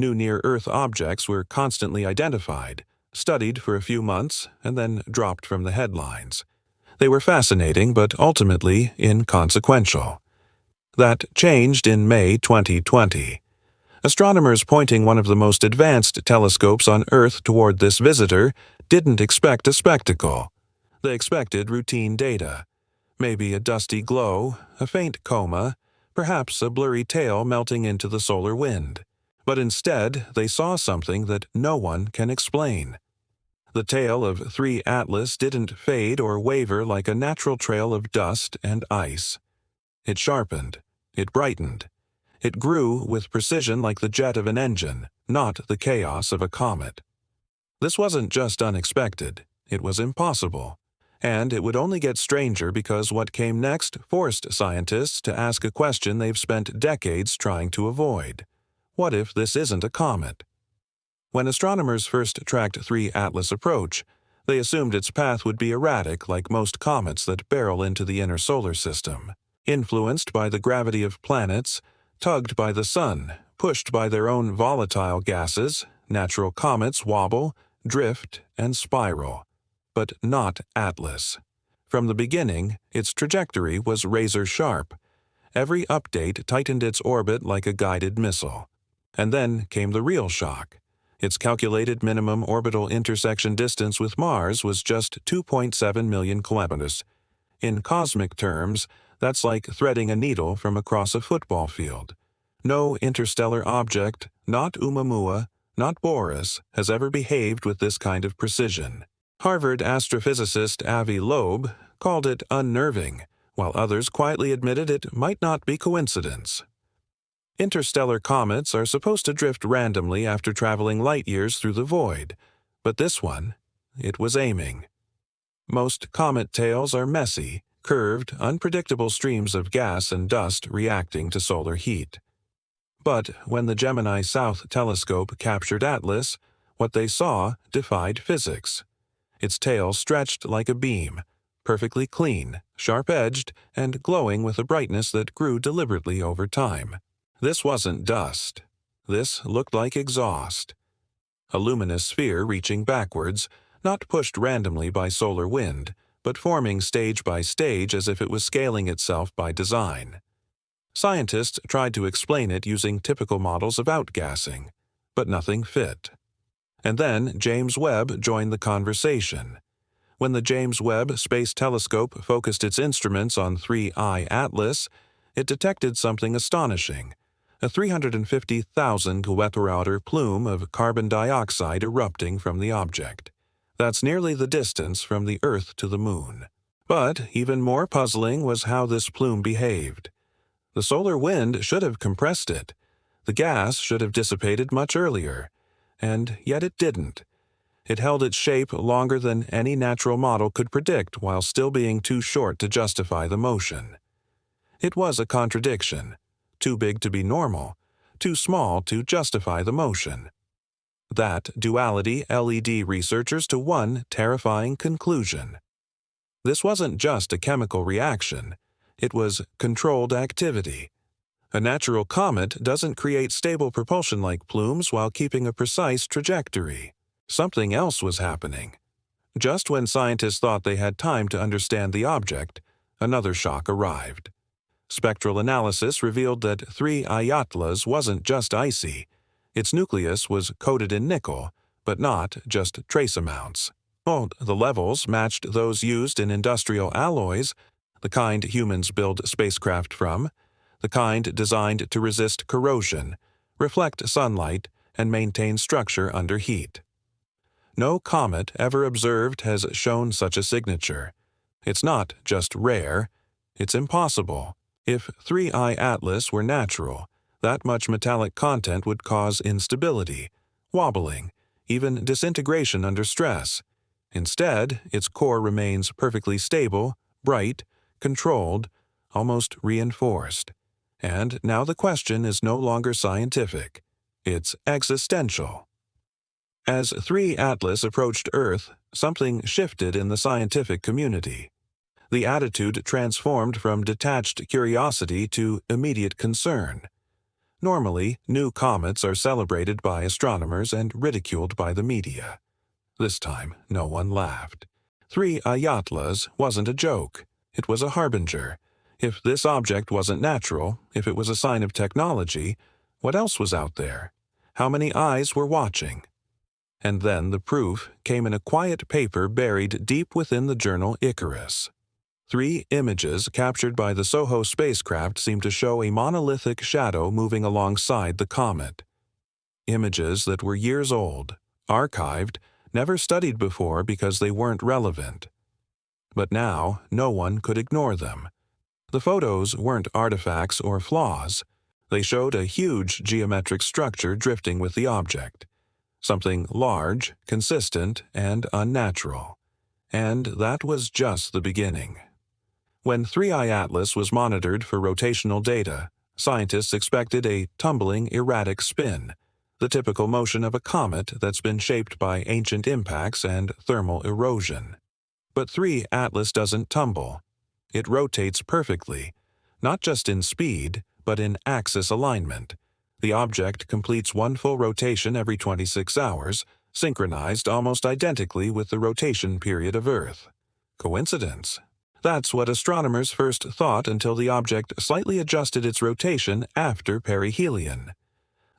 New near-Earth objects were constantly identified, studied for a few months, and then dropped from the headlines. They were fascinating but ultimately inconsequential. That changed in May 2020. Astronomers pointing one of the most advanced telescopes on Earth toward this visitor didn't expect a spectacle. They expected routine data. Maybe a dusty glow, a faint coma, perhaps a blurry tail melting into the solar wind. But instead, they saw something that no one can explain. The tail of 3 Atlas didn't fade or waver like a natural trail of dust and ice. It sharpened. It brightened. It grew with precision like the jet of an engine, not the chaos of a comet. This wasn't just unexpected. It was impossible. And it would only get stranger because what came next forced scientists to ask a question they've spent decades trying to avoid. What if this isn't a comet? When astronomers first tracked 3 Atlas approach, they assumed its path would be erratic like most comets that barrel into the inner solar system, influenced by the gravity of planets, tugged by the sun, pushed by their own volatile gases. Natural comets wobble, drift, and spiral. But not Atlas. From the beginning, its trajectory was razor-sharp. Every update tightened its orbit like a guided missile. And then came the real shock. Its calculated minimum orbital intersection distance with Mars was just 2.7 million kilometers. In cosmic terms, that's like threading a needle from across a football field. No interstellar object, not Oumuamua, not Boris, has ever behaved with this kind of precision. Harvard astrophysicist Avi Loeb called it unnerving, while others quietly admitted it might not be coincidence. Interstellar comets are supposed to drift randomly after traveling light years through the void, but this one, it was aiming. Most comet tails are messy, curved, unpredictable streams of gas and dust reacting to solar heat. But when the Gemini South telescope captured Atlas, what they saw defied physics. Its tail stretched like a beam, perfectly clean, sharp-edged, and glowing with a brightness that grew deliberately over time. This wasn't dust. This looked like exhaust. A luminous sphere reaching backwards, not pushed randomly by solar wind, but forming stage by stage as if it was scaling itself by design. Scientists tried to explain it using typical models of outgassing, but nothing fit. And then James Webb joined the conversation. When the James Webb Space Telescope focused its instruments on 3I Atlas, it detected something astonishing. A 350,000 kWh plume of carbon dioxide erupting from the object. That's nearly the distance from the Earth to the Moon. But even more puzzling was how this plume behaved. The solar wind should have compressed it. The gas should have dissipated much earlier. And yet it didn't. It held its shape longer than any natural model could predict while still being too short to justify the motion. It was a contradiction. Too big to be normal, too small to justify the motion. That duality led researchers to one terrifying conclusion. This wasn't just a chemical reaction, it was controlled activity. A natural comet doesn't create stable propulsion like plumes while keeping a precise trajectory. Something else was happening. Just when scientists thought they had time to understand the object, another shock arrived. Spectral analysis revealed that 3I Atlas wasn't just icy. Its nucleus was coated in nickel, but not just trace amounts. The levels matched those used in industrial alloys, the kind humans build spacecraft from, the kind designed to resist corrosion, reflect sunlight, and maintain structure under heat. No comet ever observed has shown such a signature. It's not just rare, it's impossible. If 3I Atlas were natural, that much metallic content would cause instability, wobbling, even disintegration under stress. Instead, its core remains perfectly stable, bright, controlled, almost reinforced. And now the question is no longer scientific. It's existential. As 3 Atlas approached Earth, something shifted in the scientific community. The attitude transformed from detached curiosity to immediate concern. Normally, new comets are celebrated by astronomers and ridiculed by the media. This time, no one laughed. 3i wasn't a joke. It was a harbinger. If this object wasn't natural, if it was a sign of technology, what else was out there? How many eyes were watching? And then the proof came in a quiet paper buried deep within the journal Icarus. 3 images captured by the SOHO spacecraft seemed to show a monolithic shadow moving alongside the comet. Images that were years old, archived, never studied before because they weren't relevant. But now, no one could ignore them. The photos weren't artifacts or flaws. They showed a huge geometric structure drifting with the object. Something large, consistent, and unnatural. And that was just the beginning. When 3i Atlas was monitored for rotational data, scientists expected a tumbling, erratic spin, the typical motion of a comet that's been shaped by ancient impacts and thermal erosion. But 3 Atlas doesn't tumble. It rotates perfectly, not just in speed, but in axis alignment. The object completes one full rotation every 26 hours, synchronized almost identically with the rotation period of Earth. Coincidence? That's what astronomers first thought until the object slightly adjusted its rotation after perihelion.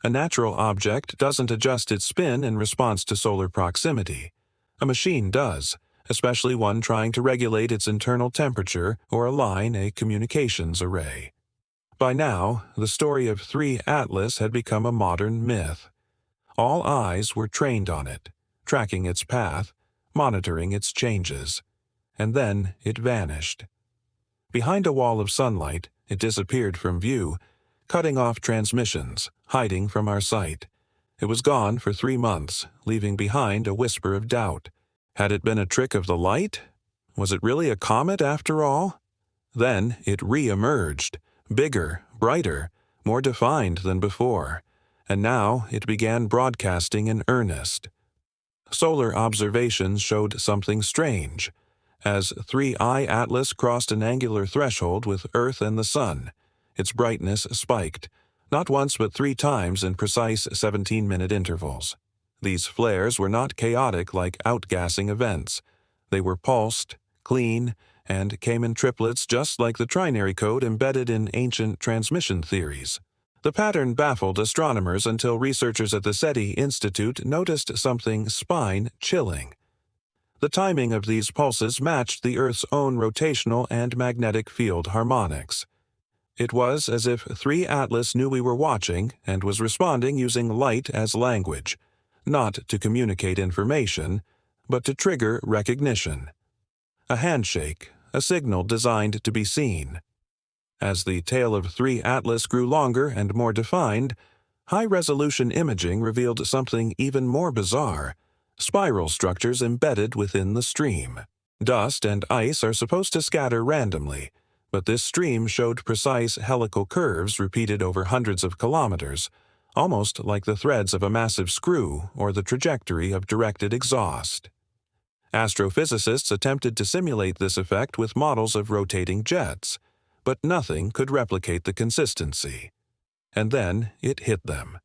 A natural object doesn't adjust its spin in response to solar proximity. A machine does, especially one trying to regulate its internal temperature or align a communications array. By now, the story of 3 Atlas had become a modern myth. All eyes were trained on it, tracking its path, monitoring its changes. And then it vanished. Behind a wall of sunlight, it disappeared from view, cutting off transmissions, hiding from our sight. It was gone for 3 months, leaving behind a whisper of doubt. Had it been a trick of the light? Was it really a comet after all? Then it re-emerged, bigger, brighter, more defined than before, and now it began broadcasting in earnest. Solar observations showed something strange. As 3i Atlas crossed an angular threshold with Earth and the Sun, its brightness spiked, not once but 3 times in precise 17-minute intervals. These flares were not chaotic like outgassing events. They were pulsed, clean, and came in triplets just like the trinary code embedded in ancient transmission theories. The pattern baffled astronomers until researchers at the SETI Institute noticed something spine-chilling. The timing of these pulses matched the Earth's own rotational and magnetic field harmonics. It was as if 3 Atlas knew we were watching and was responding using light as language, not to communicate information, but to trigger recognition. A handshake, a signal designed to be seen. As the tail of 3 Atlas grew longer and more defined, high-resolution imaging revealed something even more bizarre: spiral structures embedded within the stream. Dust and ice are supposed to scatter randomly, but this stream showed precise helical curves repeated over hundreds of kilometers, almost like the threads of a massive screw or the trajectory of directed exhaust. Astrophysicists attempted to simulate this effect with models of rotating jets, but nothing could replicate the consistency. And then it hit them.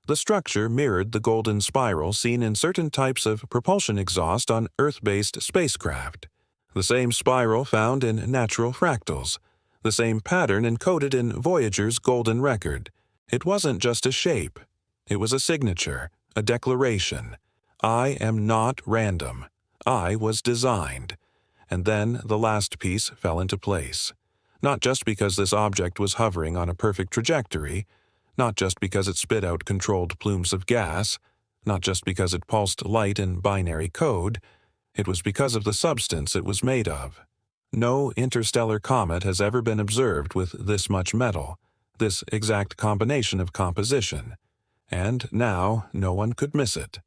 The structure mirrored the golden spiral seen in certain types of propulsion exhaust on Earth-based spacecraft. The same spiral found in natural fractals. The same pattern encoded in Voyager's golden record. It wasn't just a shape. It was a signature, a declaration. I am not random. I was designed. And then the last piece fell into place. Not just because this object was hovering on a perfect trajectory, not just because it spit out controlled plumes of gas, not just because it pulsed light in binary code. It was because of the substance it was made of. No interstellar comet has ever been observed with this much metal, this exact combination of composition. And now no one could miss it.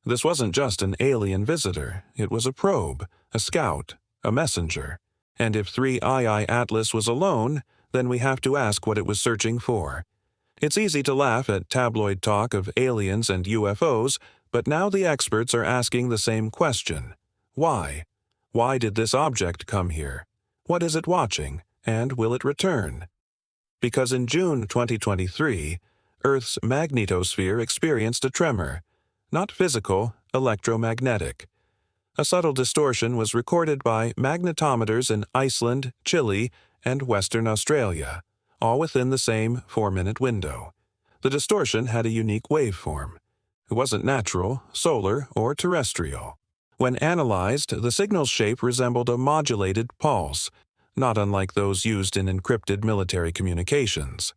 This wasn't just an alien visitor. It was a probe, a scout, a messenger. And if 3i Atlas was alone, then we have to ask what it was searching for. It's easy to laugh at tabloid talk of aliens and UFOs, but now the experts are asking the same question. Why? Why did this object come here? What is it watching? And will it return? Because in June 2023, Earth's magnetosphere experienced a tremor, not physical, electromagnetic. A subtle distortion was recorded by magnetometers in Iceland, Chile, and Western Australia, all within the same 4-minute window. The distortion had a unique waveform. It wasn't natural, solar, or terrestrial. When analyzed, the signal's shape resembled a modulated pulse, not unlike those used in encrypted military communications.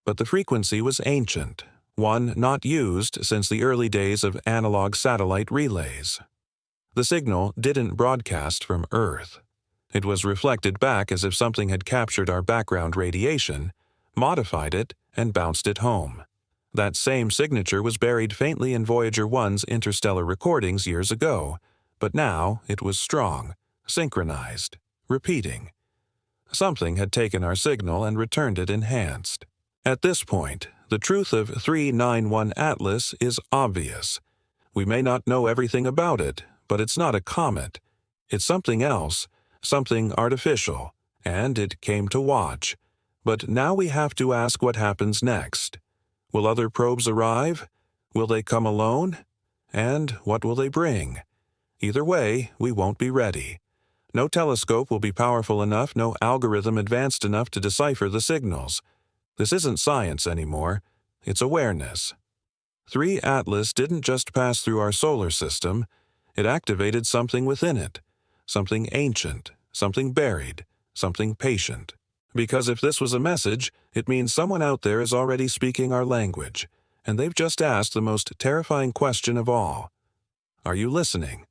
But the frequency was ancient, one not used since the early days of analog satellite relays. The signal didn't broadcast from Earth. It was reflected back as if something had captured our background radiation, modified it, and bounced it home. That same signature was buried faintly in Voyager 1's interstellar recordings years ago, but now it was strong, synchronized, repeating. Something had taken our signal and returned it enhanced. At this point, the truth of 391 Atlas is obvious. We may not know everything about it, but it's not a comet. It's something else, something artificial, and it came to watch. But now we have to ask what happens next. Will other probes arrive? Will they come alone? And what will they bring? Either way, we won't be ready. No telescope will be powerful enough, no algorithm advanced enough to decipher the signals. This isn't science anymore. It's awareness. 3 Atlas didn't just pass through our solar system. It activated something within it. Something ancient, something buried, something patient. Because if this was a message, it means someone out there is already speaking our language, and they've just asked the most terrifying question of all. Are you listening?